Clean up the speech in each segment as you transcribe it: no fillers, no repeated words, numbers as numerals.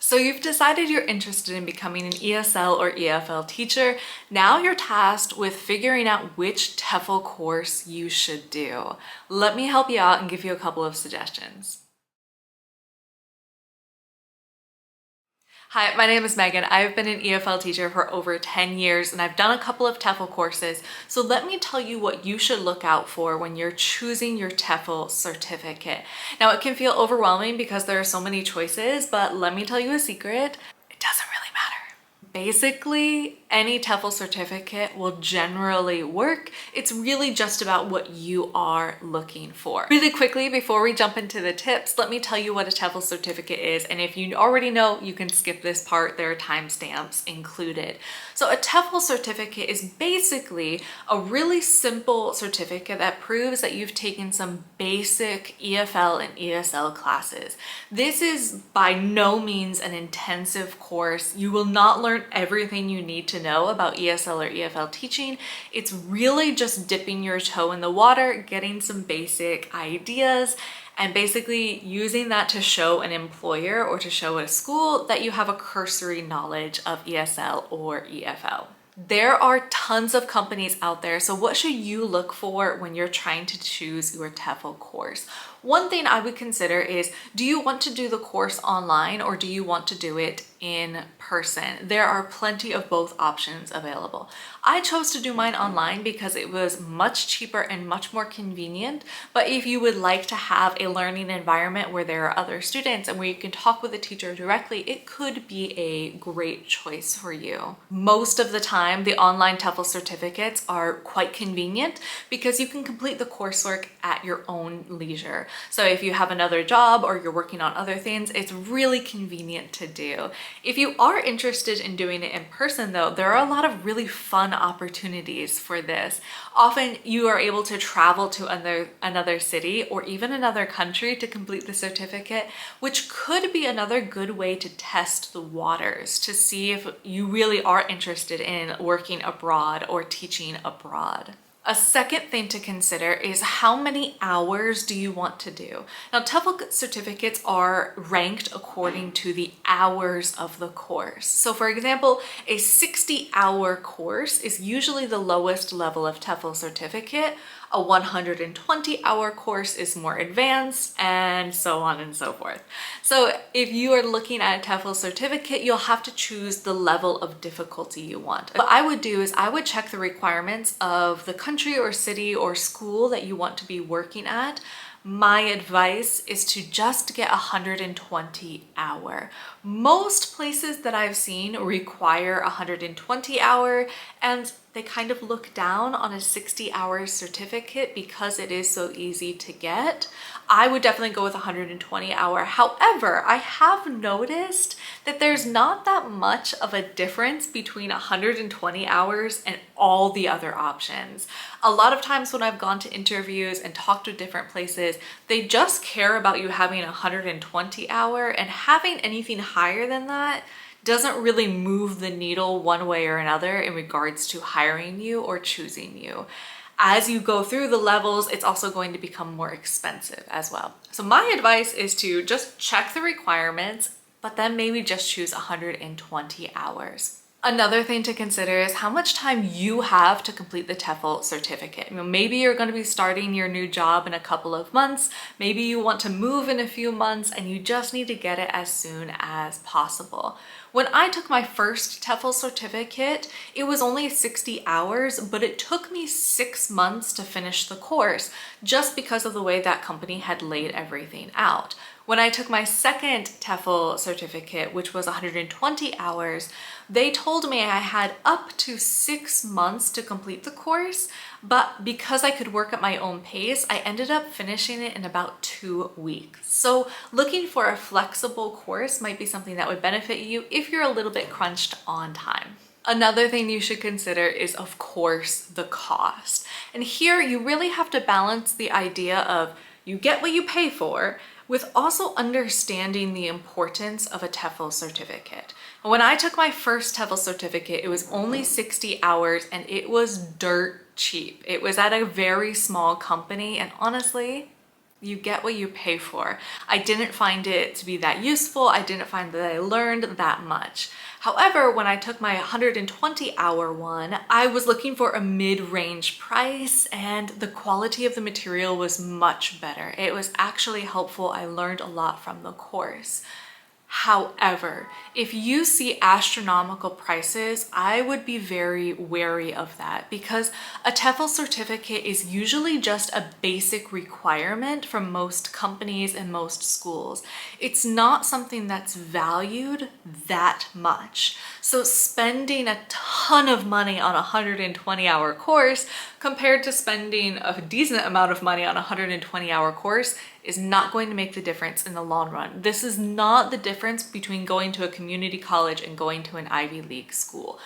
So you've decided you're interested in becoming an ESL or EFL teacher. Now you're tasked with figuring out which TEFL course you should do. Let me help you out and give you a couple of suggestions. Hi, my name is Megan. I've been an EFL teacher for over 10 years and I've done a couple of TEFL courses. So let me tell you what you should look out for when you're choosing your TEFL certificate. Now it can feel overwhelming because there are so many choices, but let me tell you a secret. It doesn't really matter. Basically, any TEFL certificate will generally work. It's really just about what you are looking for. Really quickly, before we jump into the tips, let me tell you what a TEFL certificate is. And if you already know, you can skip this part. There are timestamps included. So a TEFL certificate is basically a really simple certificate that proves that you've taken some basic EFL and ESL classes. This is by no means an intensive course. You will not learn everything you need to know about ESL or EFL teaching. It's really just dipping your toe in the water, getting some basic ideas, and basically using that to show an employer or to show a school that you have a cursory knowledge of ESL or EFL. There are tons of companies out there, so what should you look for when you're trying to choose your TEFL course? One thing I would consider is, do you want to do the course online or do you want to do it in person? There are plenty of both options available. I chose to do mine online because it was much cheaper and much more convenient. But if you would like to have a learning environment where there are other students and where you can talk with the teacher directly, it could be a great choice for you. Most of the time, the online TEFL certificates are quite convenient because you can complete the coursework at your own leisure. So if you have another job or you're working on other things, it's really convenient to do. If you are interested in doing it in person though, there are a lot of really fun opportunities for this. Often you are able to travel to another city or even another country to complete the certificate, which could be another good way to test the waters to see if you really are interested in working abroad or teaching abroad. A second thing to consider is how many hours do you want to do? Now, TEFL certificates are ranked according to the hours of the course. So for example, a 60-hour course is usually the lowest level of TEFL certificate. A 120-hour course is more advanced, and so on and so forth. So if you are looking at a TEFL certificate, you'll have to choose the level of difficulty you want. What I would do is I would check the requirements of the country or city or school that you want to be working at. My advice is to just get 120 hour. Most places that I've seen require 120 hour, and they kind of look down on a 60-hour certificate because it is so easy to get. I would definitely go with 120 hour. However, I have noticed that there's not that much of a difference between 120 hours and all the other options. A lot of times when I've gone to interviews and talked to different places, they just care about you having 120 hour, and having anything higher than that doesn't really move the needle one way or another in regards to hiring you or choosing you. As you go through the levels, it's also going to become more expensive as well. So my advice is to just check the requirements, but then maybe just choose 120 hours. Another thing to consider is how much time you have to complete the TEFL certificate. Maybe you're going to be starting your new job in a couple of months. Maybe you want to move in a few months and you just need to get it as soon as possible. When I took my first TEFL certificate, it was only 60 hours, but it took me 6 months to finish the course just because of the way that company had laid everything out. When I took my second TEFL certificate, which was 120 hours, they told me I had up to 6 months to complete the course, but because I could work at my own pace, I ended up finishing it in about 2 weeks. So looking for a flexible course might be something that would benefit you if you're a little bit crunched on time. Another thing you should consider is, of course, the cost. And here you really have to balance the idea of you get what you pay for with also understanding the importance of a TEFL certificate. When I took my first TEFL certificate, it was only 60 hours and it was dirt cheap. It was at a very small company, and honestly, You get what you pay for. I didn't find it to be that useful. I didn't find that I learned that much. However, when I took my 120-hour one, I was looking for a mid-range price and the quality of the material was much better. It was actually helpful. I learned a lot from the course. However, if you see astronomical prices, I would be very wary of that because a TEFL certificate is usually just a basic requirement for most companies and most schools. It's not something that's valued that much. So spending a ton of money on a 120-hour course compared to spending a decent amount of money on a 120-hour course is not going to make the difference in the long run. This is not the difference between going to a community college and going to an Ivy League school.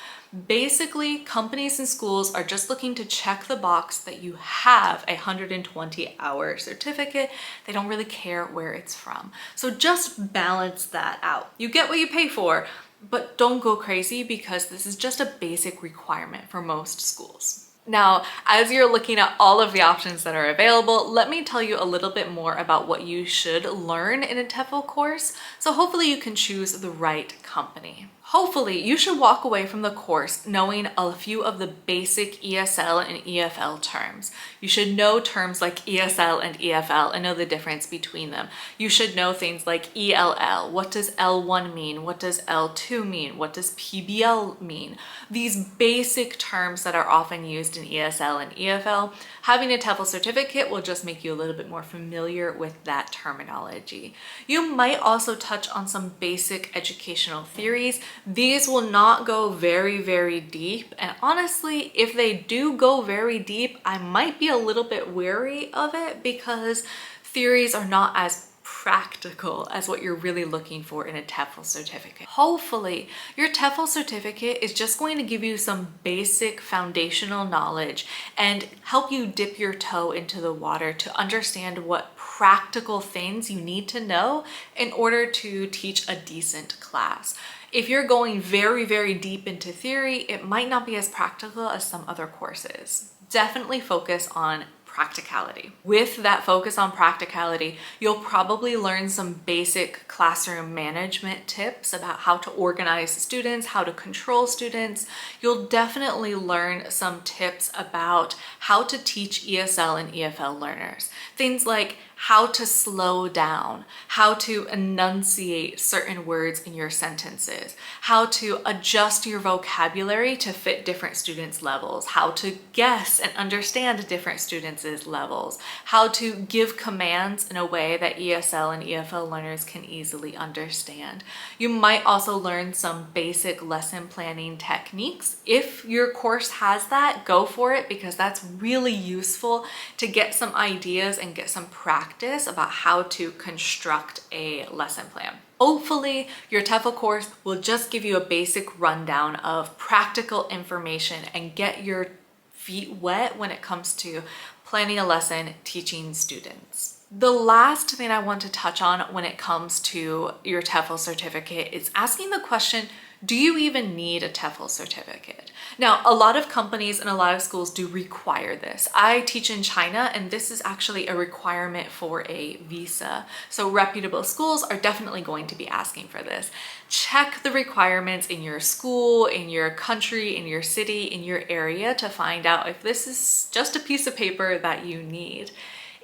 Basically, companies and schools are just looking to check the box that you have a 120-hour certificate. They don't really care where it's from. So just balance that out. You get what you pay for, but don't go crazy because this is just a basic requirement for most schools. Now, as you're looking at all of the options that are available, let me tell you a little bit more about what you should learn in a TEFL course, so hopefully you can choose the right company. Hopefully, you should walk away from the course knowing a few of the basic ESL and EFL terms. You should know terms like ESL and EFL and know the difference between them. You should know things like ELL. What does L1 mean? What does L2 mean? What does PBL mean? These basic terms that are often used in ESL and EFL. Having a TEFL certificate will just make you a little bit more familiar with that terminology. You might also touch on some basic educational theories. These will not go very, very deep. And honestly, if they do go very deep, I might be a little bit wary of it because theories are not as practical as what you're really looking for in a TEFL certificate. Hopefully, your TEFL certificate is just going to give you some basic foundational knowledge and help you dip your toe into the water to understand what practical things you need to know in order to teach a decent class. If you're going very, very deep into theory, it might not be as practical as some other courses. Definitely focus on practicality. With that focus on practicality, you'll probably learn some basic classroom management tips about how to organize students, how to control students. You'll definitely learn some tips about how to teach ESL and EFL learners. Things like how to slow down, how to enunciate certain words in your sentences, how to adjust your vocabulary to fit different students' levels, how to guess and understand different students' levels, how to give commands in a way that ESL and EFL learners can easily understand. You might also learn some basic lesson planning techniques. If your course has that, go for it because that's really useful to get some ideas and get some practice about how to construct a lesson plan. Hopefully, your TEFL course will just give you a basic rundown of practical information and get your feet wet when it comes to planning a lesson, teaching students. The last thing I want to touch on when it comes to your TEFL certificate is asking the question, do you even need a TEFL certificate? Now, a lot of companies and a lot of schools do require this. I teach in China, and this is actually a requirement for a visa. So reputable schools are definitely going to be asking for this. Check the requirements in your school, in your country, in your city, in your area to find out if this is just a piece of paper that you need.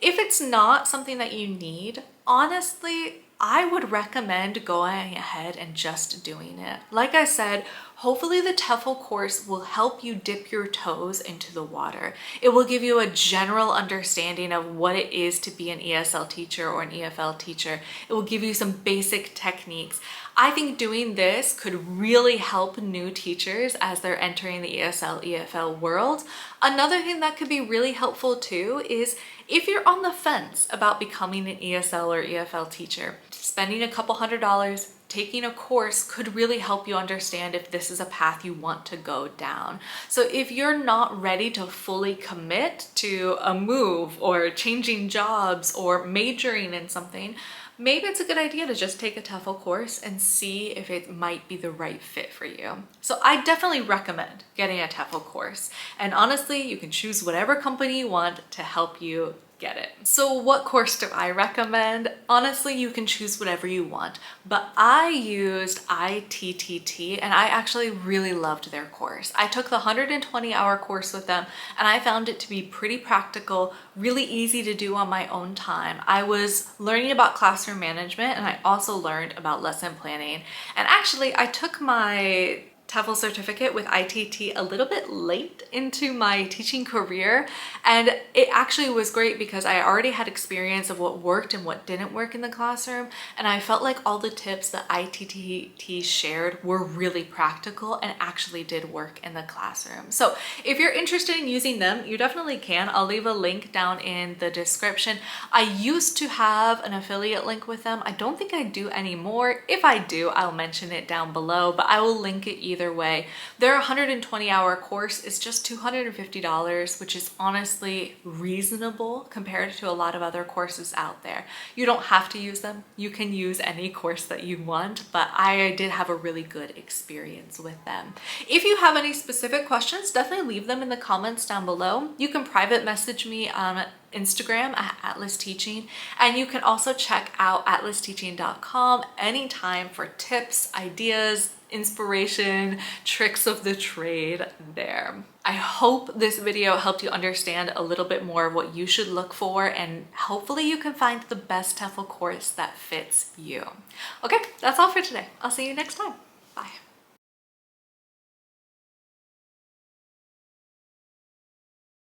If it's not something that you need, honestly, I would recommend going ahead and just doing it. Like I said, hopefully the TEFL course will help you dip your toes into the water. It will give you a general understanding of what it is to be an ESL teacher or an EFL teacher. It will give you some basic techniques. I think doing this could really help new teachers as they're entering the ESL, EFL world. Another thing that could be really helpful too is if you're on the fence about becoming an ESL or EFL teacher, spending a couple $100, taking a course could really help you understand if this is a path you want to go down. So if you're not ready to fully commit to a move or changing jobs or majoring in something, maybe it's a good idea to just take a TEFL course and see if it might be the right fit for you. So I definitely recommend getting a TEFL course. And honestly, you can choose whatever company you want to help you get it. So what course do I recommend? Honestly, you can choose whatever you want, but I used ITTT and I actually really loved their course. I took the 120-hour course with them and I found it to be pretty practical, really easy to do on my own time. I was learning about classroom management and I also learned about lesson planning. And actually, I took my TEFL certificate with ITT a little bit late into my teaching career, and it actually was great because I already had experience of what worked and what didn't work in the classroom, and I felt like all the tips that ITTT shared were really practical and actually did work in the classroom. So if you're interested in using them, you definitely can. I'll leave a link down in the description. I used to have an affiliate link with them. I don't think I do anymore. If I do, I'll mention it down below, but I will link it either way. Their 120-hour course is just $250, which is honestly reasonable compared to a lot of other courses out there. You don't have to use them. You can use any course that you want, but I did have a really good experience with them. If you have any specific questions, definitely leave them in the comments down below. You can private message me on Instagram at Atlas Teaching, and you can also check out atlasteaching.com anytime for tips, ideas, inspiration, tricks of the trade there. I hope this video helped you understand a little bit more of what you should look for, and hopefully you can find the best TEFL course that fits you. Okay, that's all for today. I'll see you next time. Bye.